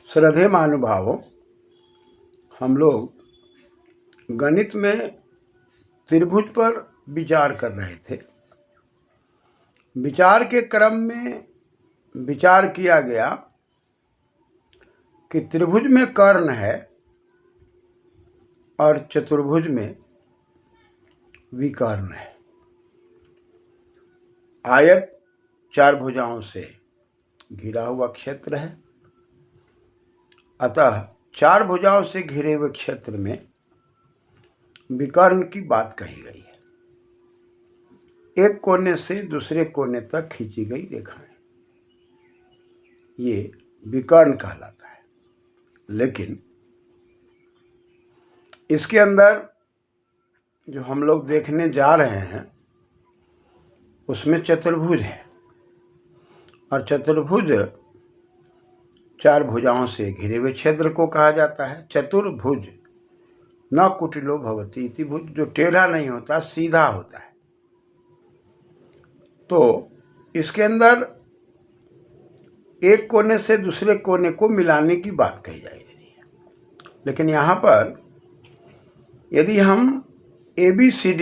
श्रद्धेय महानुभावों, हम लोग गणित में त्रिभुज पर विचार कर रहे थे। विचार के क्रम में विचार किया गया कि त्रिभुज में कर्ण है और चतुर्भुज में विकर्ण है। आयत चार भुजाओं से घिरा हुआ क्षेत्र है, अतः चार भुजाओं से घिरे हुए क्षेत्र में विकर्ण की बात कही गई है। एक कोने से दूसरे कोने तक खींची गई रेखाएं, ये विकर्ण कहलाता है। लेकिन इसके अंदर जो हम लोग देखने जा रहे हैं उसमें चतुर्भुज है, और चतुर्भुज चार भुजाओं से घिरे हुए क्षेत्र को कहा जाता है। चतुर्भुज न कुटिलो भवति इति भुज, जो टेढ़ा नहीं होता, सीधा होता है। तो इसके अंदर एक कोने से दूसरे कोने को मिलाने की बात कही जा रही है। लेकिन यहाँ पर यदि हम ABCD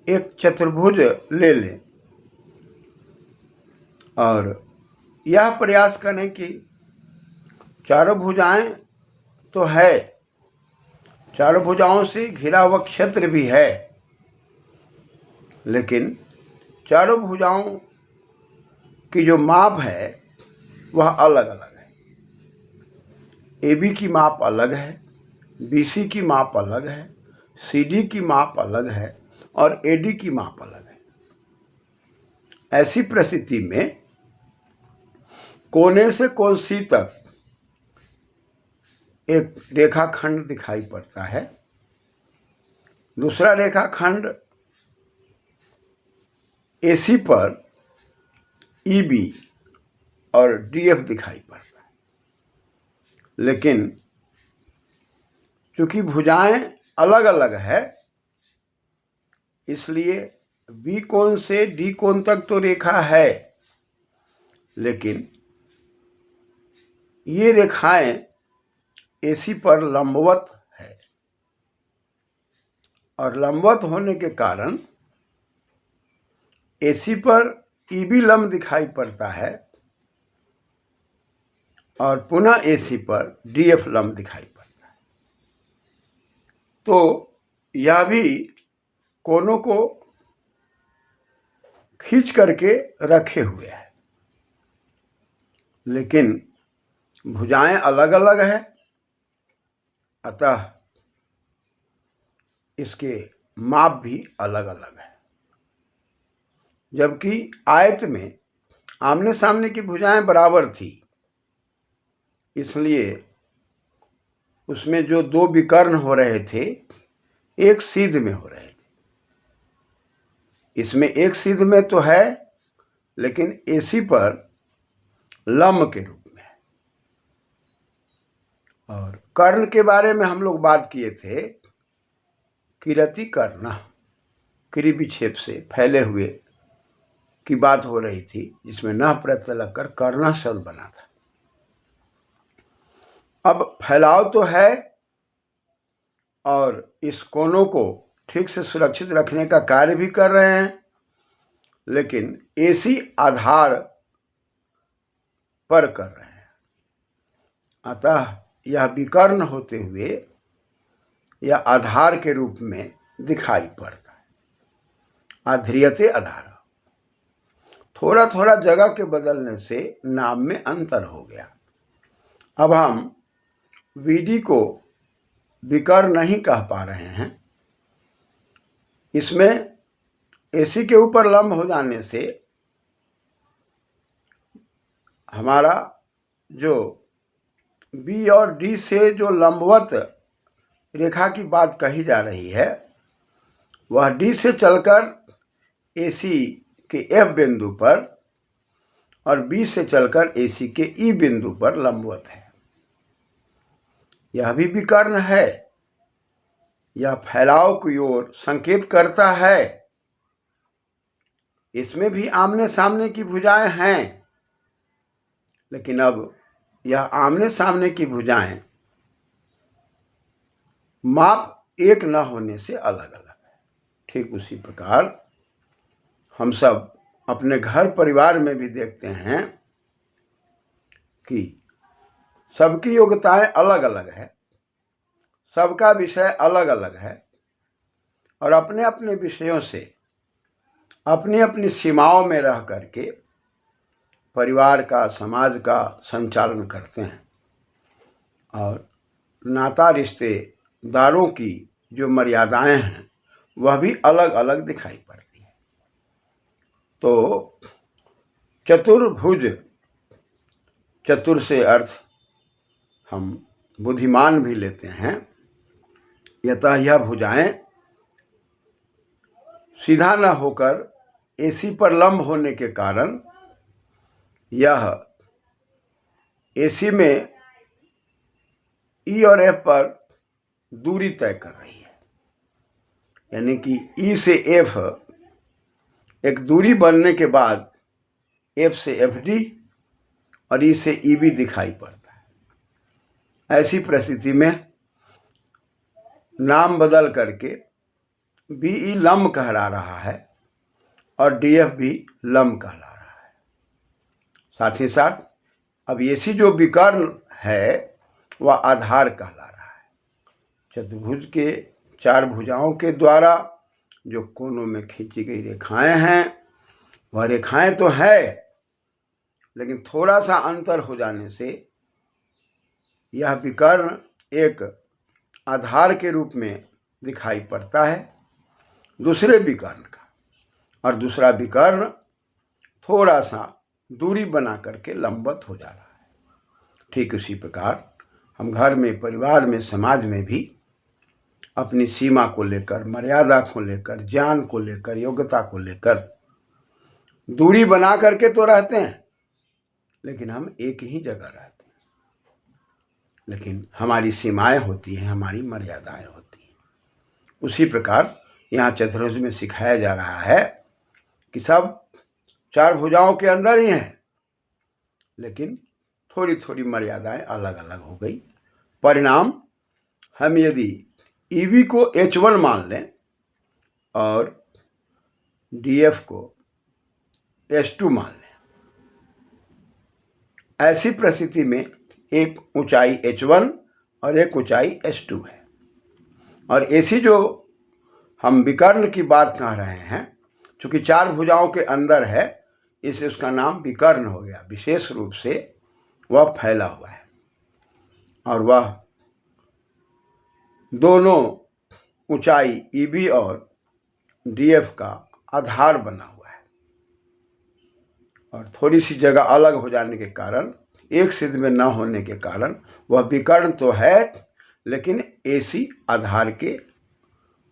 एक चतुर्भुज ले लें और यह प्रयास करें कि चारों भुजाएं तो है, चारों भुजाओं से घिरा हुआ क्षेत्र भी है, लेकिन चारों भुजाओं की जो माप है वह अलग अलग है। AB की माप अलग है, BC की माप अलग है, CD की माप अलग है और AD की माप अलग है। ऐसी परिस्थिति में कोने से कोण C तक एक रेखाखंड दिखाई पड़ता है, दूसरा रेखाखंड AC पर EB और DF दिखाई पड़ता है। लेकिन चूंकि भुजाएं अलग अलग है, इसलिए B कोण से D कोण तक तो रेखा है, लेकिन ये रेखाएं AC पर लंबवत है, और लंबवत होने के कारण AC पर EB लंब दिखाई पड़ता है और पुनः AC पर DF लंब दिखाई पड़ता है। तो यह भी कोनों को खींच करके रखे हुए है, लेकिन भुजाएं अलग अलग है, अतः इसके माप भी अलग अलग है। जबकि आयत में आमने सामने की भुजाएं बराबर थी, इसलिए उसमें जो दो विकर्ण हो रहे थे एक सीध में हो रहे थे। इसमें एक सीध में तो है, लेकिन AC पर लंब के रूप में है। और कर्ण के बारे में हम लोग बात किए थे, किरति कर्ण, क्रि विक्षेप से फैले हुए की बात हो रही थी, जिसमें न प्रत्यय लगकर कर्ण शब्द बना था। अब फैलाव तो है और इस कोनों को ठीक से सुरक्षित रखने का कार्य भी कर रहे हैं, लेकिन AC आधार पर कर रहे हैं। अतः यह विकर्ण होते हुए यह आधार के रूप में दिखाई पड़ता है। आध्रियते आधार, थोड़ा थोड़ा जगह के बदलने से नाम में अंतर हो गया। अब हम VD को विकर्ण नहीं कह पा रहे हैं। इसमें AC के ऊपर लंब हो जाने से हमारा जो B और D से जो लंबवत रेखा की बात कही जा रही है, वह D से चलकर AC के F बिंदु पर और B से चलकर AC के E बिंदु पर लंबवत है। यह भी विकर्ण है। यह फैलाव की ओर संकेत करता है। इसमें भी आमने सामने की भुजाएं हैं, लेकिन अब यह आमने सामने की भुजाएं माप एक न होने से अलग अलग है। ठीक उसी प्रकार हम सब अपने घर परिवार में भी देखते हैं कि सबकी योग्यताएं अलग अलग है, सबका विषय अलग अलग है और अपने अपने विषयों से अपनी अपनी सीमाओं में रह करके परिवार का, समाज का संचालन करते हैं। और नाता रिश्तेदारों की जो मर्यादाएं हैं वह भी अलग अलग दिखाई पड़ती है। तो चतुर्भुज, चतुर से अर्थ हम बुद्धिमान भी लेते हैं। यतः यह भुजाएं सीधा न होकर एसी पर लंब होने के कारण यह एसी में ई और एफ पर दूरी तय कर रही है। यानी कि ई से एफ एक दूरी बनने के बाद एफ से एफ डी और ई से ई बी दिखाई पड़ता है। ऐसी परिस्थिति में नाम बदल करके बी ई लंब कहला रहा है और डी एफ भी लंब कहला रहा है। साथ ही साथ अब एसी जो विकर्ण है वह आधार कहला रहा है। चतुर्भुज के चार भुजाओं के द्वारा जो कोनों में खींची गई रेखाएं हैं वह रेखाएं तो है, लेकिन थोड़ा सा अंतर हो जाने से यह विकर्ण एक आधार के रूप में दिखाई पड़ता है दूसरे विकर्ण का, और दूसरा विकर्ण थोड़ा सा दूरी बना करके लंबवत हो जा रहा है। ठीक उसी प्रकार हम घर में, परिवार में, समाज में भी अपनी सीमा को लेकर, मर्यादा को लेकर, ज्ञान को लेकर, योग्यता को लेकर दूरी बना करके तो रहते हैं, लेकिन हम एक ही जगह रहते हैं। लेकिन हमारी सीमाएं होती हैं, हमारी मर्यादाएं होती हैं। उसी प्रकार यहाँ चतुर्भुज में सिखाया जा रहा है कि सब चार भुजाओं के अंदर ही हैं, लेकिन थोड़ी थोड़ी मर्यादाएं अलग अलग हो गई। परिणाम, हम यदि ईवी को H1 मान लें और DF को H2 मान लें, ऐसी परिस्थिति में एक ऊंचाई H1 और एक ऊंचाई H2 है। और ऐसी जो हम विकर्ण की बात कह रहे हैं, चूँकि चार भुजाओं के अंदर है इससे उसका नाम विकर्ण हो गया। विशेष रूप से वह फैला हुआ है और वह दोनों ऊंचाई ईबी और डीएफ का आधार बना हुआ है। और थोड़ी सी जगह अलग हो जाने के कारण, एक सिद्ध में न होने के कारण वह विकर्ण तो है, लेकिन एसी आधार के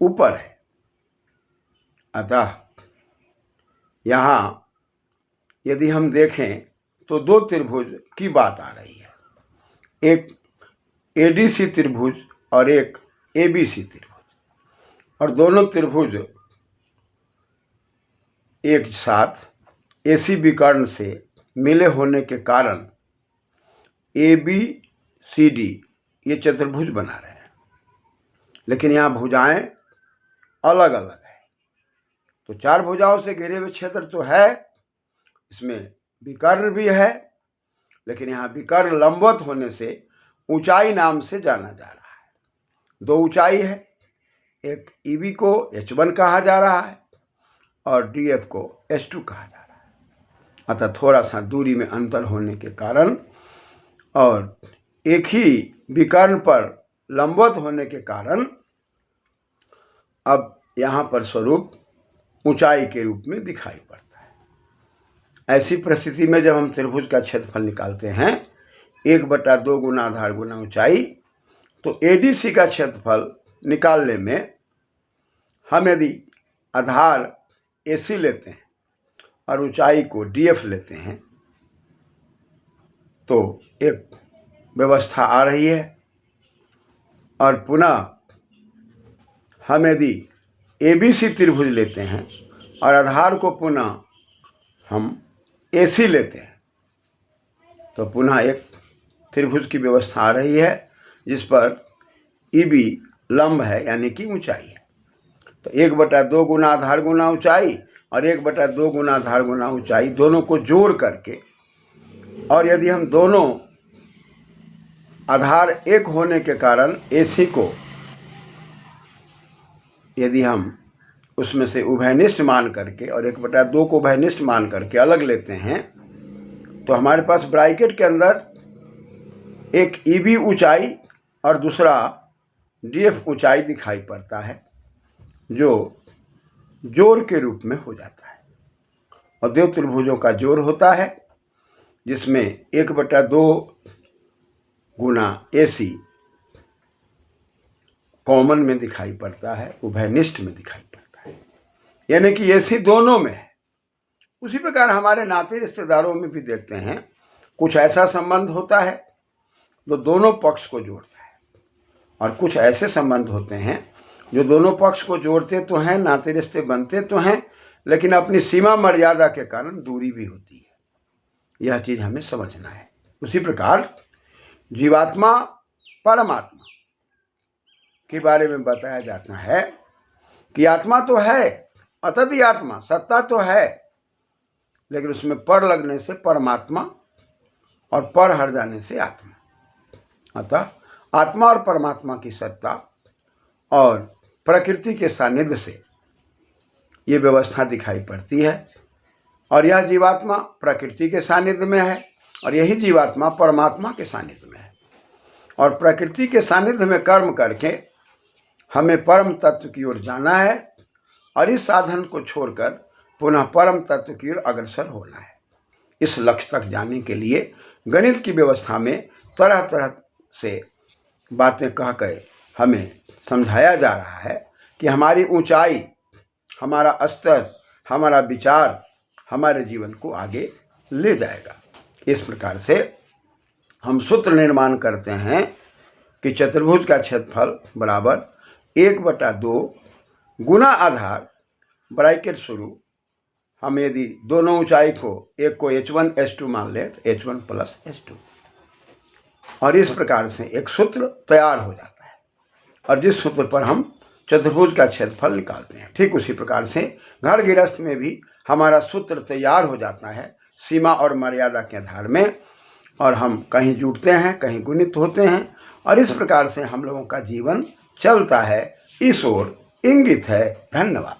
ऊपर है। अतः यहाँ यदि हम देखें तो दो त्रिभुज की बात आ रही है, एक एडीसी त्रिभुज और एक एबीसी त्रिभुज। और दोनों त्रिभुज एक साथ एसी विकर्ण से मिले होने के कारण ABCD ये चतुर्भुज बना रहे हैं, लेकिन यहाँ भुजाएं अलग अलग है। तो चार भुजाओं से घिरे हुए क्षेत्र तो है, इसमें विकर्ण भी है, लेकिन यहाँ विकर्ण लंबवत होने से ऊंचाई नाम से जाना जा रहा है। दो ऊंचाई है, एक ईबी को H1 कहा जा रहा है और DF को H2 कहा जा रहा है। अतः थोड़ा सा दूरी में अंतर होने के कारण और एक ही विकर्ण पर लंबवत होने के कारण अब यहाँ पर स्वरूप ऊंचाई के रूप में दिखाई पड़ता है। ऐसी परिस्थिति में जब हम त्रिभुज का क्षेत्रफल निकालते हैं 1/2 गुना आधार गुना ऊंचाई, तो ADC का क्षेत्रफल निकालने में हम यदि आधार AC लेते हैं और ऊंचाई को DF लेते हैं तो एक व्यवस्था आ रही है। और पुनः हम यदि ABC त्रिभुज लेते हैं और आधार को पुनः हम AC लेते हैं तो पुनः एक त्रिभुज की व्यवस्था आ रही है, जिस पर EB लंब है यानी कि ऊंचाई है। तो 1/2 गुना आधार गुना ऊंचाई और 1/2 गुना आधार गुना ऊंचाई दोनों को जोड़ करके, और यदि हम दोनों आधार एक होने के कारण AC को यदि हम उसमें से उभयनिष्ठ मान करके और 1/2 को उभयनिष्ठ मान करके अलग लेते हैं, तो हमारे पास ब्रैकेट के अंदर एक EB ऊंचाई और दूसरा DF ऊंचाई दिखाई पड़ता है, जो जोड़ के रूप में हो जाता है। और दो त्रिभुजों का जोड़ होता है, जिसमें 1/2 गुना AC कॉमन में दिखाई पड़ता है, उभयनिष्ठ में दिखाई पड़ता है, यानी कि AC दोनों में है। उसी प्रकार हमारे नाते रिश्तेदारों में भी देखते हैं, कुछ ऐसा संबंध होता है जो दोनों पक्ष को जोड़ता है, और कुछ ऐसे संबंध होते हैं जो दोनों पक्ष को जोड़ते तो हैं, नाते रिश्ते बनते तो हैं, लेकिन अपनी सीमा मर्यादा के कारण दूरी भी होती है। यह चीज़ हमें समझना है। उसी प्रकार जीवात्मा परमात्मा के बारे में बताया जाता है कि आत्मा तो है, अतत ही आत्मा, सत्ता तो है, लेकिन उसमें पर लगने से परमात्मा और पर हट जाने से आत्मा। अतः आत्मा और परमात्मा की सत्ता और प्रकृति के सानिध्य से ये व्यवस्था दिखाई पड़ती है, और यह जीवात्मा प्रकृति के सानिध्य में है और यही जीवात्मा परमात्मा के सानिध्य में है। और प्रकृति के सानिध्य में कर्म करके हमें परम तत्व की ओर जाना है, और इस साधन को छोड़कर पुनः परम तत्व की ओर अग्रसर होना है। इस लक्ष्य तक जाने के लिए गणित की व्यवस्था में तरह तरह से बातें कह के हमें समझाया जा रहा है कि हमारी ऊंचाई, हमारा स्तर, हमारा विचार हमारे जीवन को आगे ले जाएगा। इस प्रकार से हम सूत्र निर्माण करते हैं कि चतुर्भुज का क्षेत्रफल बराबर 1/2 गुना आधार ब्रैकेट शुरू, हम यदि दोनों ऊंचाई को एक को H1 H2 मान लें तो H1 + H2, और इस प्रकार से एक सूत्र तैयार हो जाता है, और जिस सूत्र पर हम चतुर्भुज का क्षेत्रफल निकालते हैं। ठीक उसी प्रकार से घर गृहस्थ में भी हमारा सूत्र तैयार हो जाता है सीमा और मर्यादा के आधार में, और हम कहीं जुटते हैं, कहीं गुणित होते हैं, और इस प्रकार से हम लोगों का जीवन चलता है। इस ओर इंगित है। धन्यवाद।